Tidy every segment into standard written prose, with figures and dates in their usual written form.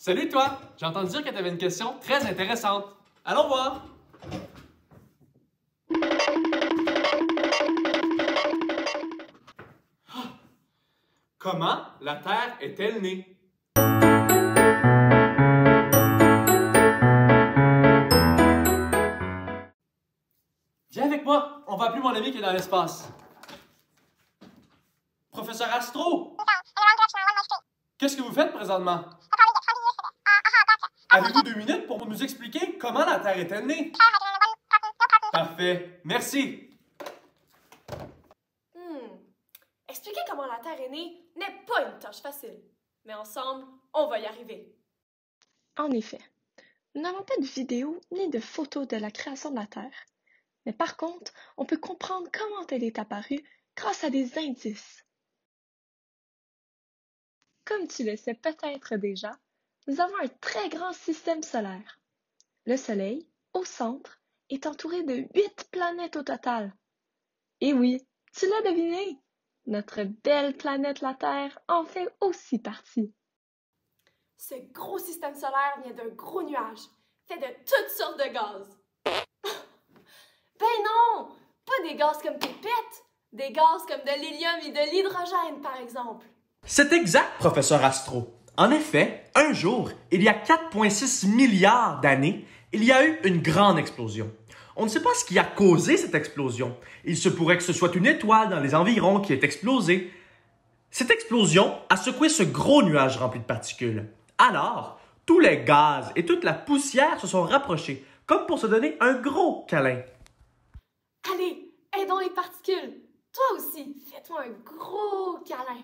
Salut toi! J'ai entendu dire que tu avais une question très intéressante. Allons voir! Comment la Terre est-elle née? Viens avec moi, on va appeler mon ami qui est dans l'espace. Professeur Astro! Qu'est-ce que vous faites présentement? Avez-vous 2 minutes pour nous expliquer comment la Terre est-elle née? Parfait, merci. Expliquer comment la Terre est née n'est pas une tâche facile. Mais ensemble, on va y arriver. En effet, nous n'avons pas de vidéo ni de photos de la création de la Terre. Mais par contre, on peut comprendre comment elle est apparue grâce à des indices. Comme tu le sais peut-être déjà, nous avons un très grand système solaire. Le Soleil, au centre, est entouré de 8 planètes au total. Et oui, tu l'as deviné! Notre belle planète la Terre en fait aussi partie. Ce gros système solaire vient d'un gros nuage, fait de toutes sortes de gaz. Ben non! Pas des gaz comme pipette, des gaz comme de l'hélium et de l'hydrogène, par exemple. C'est exact, professeur Astro. En effet, un jour, il y a 4,6 milliards d'années, il y a eu une grande explosion. On ne sait pas ce qui a causé cette explosion. Il se pourrait que ce soit une étoile dans les environs qui ait explosé. Cette explosion a secoué ce gros nuage rempli de particules. Alors, tous les gaz et toute la poussière se sont rapprochés, comme pour se donner un gros câlin. Allez, aidons les particules. Toi aussi, fais-toi un gros câlin.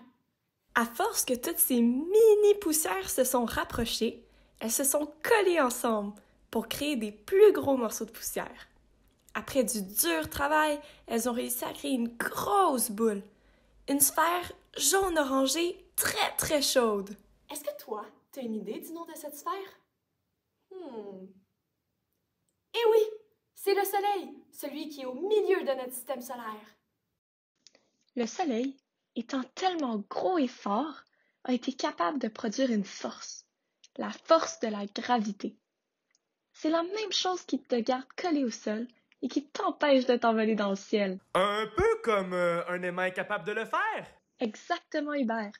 À force que toutes ces mini-poussières se sont rapprochées, elles se sont collées ensemble pour créer des plus gros morceaux de poussière. Après du dur travail, elles ont réussi à créer une grosse boule. Une sphère jaune-orangée très chaude. Est-ce que toi, tu as une idée du nom de cette sphère? Eh oui, c'est le Soleil, celui qui est au milieu de notre système solaire. Le Soleil, étant tellement gros et fort, a été capable de produire une force, la force de la gravité. C'est la même chose qui te garde collé au sol et qui t'empêche de t'envoler dans le ciel. Un peu comme un aimant est capable de le faire. Exactement, Hubert.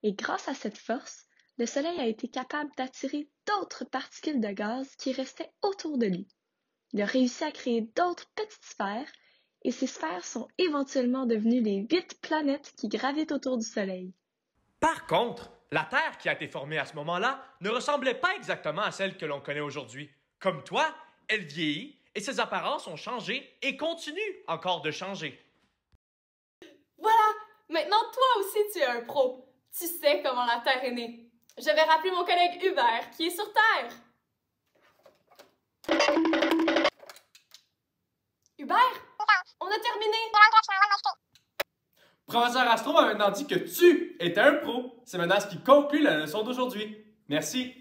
Et grâce à cette force, le Soleil a été capable d'attirer d'autres particules de gaz qui restaient autour de lui. Il a réussi à créer d'autres petites sphères, et ces sphères sont éventuellement devenues les 8 planètes qui gravitent autour du Soleil. Par contre, la Terre qui a été formée à ce moment-là ne ressemblait pas exactement à celle que l'on connaît aujourd'hui. Comme toi, elle vieillit et ses apparences ont changé et continuent encore de changer. Voilà, maintenant toi aussi tu es un pro. Tu sais comment la Terre est née. Je vais rappeler mon collègue Hubert qui est sur Terre. Hubert, on a terminé. Professeur Astro m'a maintenant dit que tu étais un pro. C'est maintenant ce qui conclut la leçon d'aujourd'hui. Merci.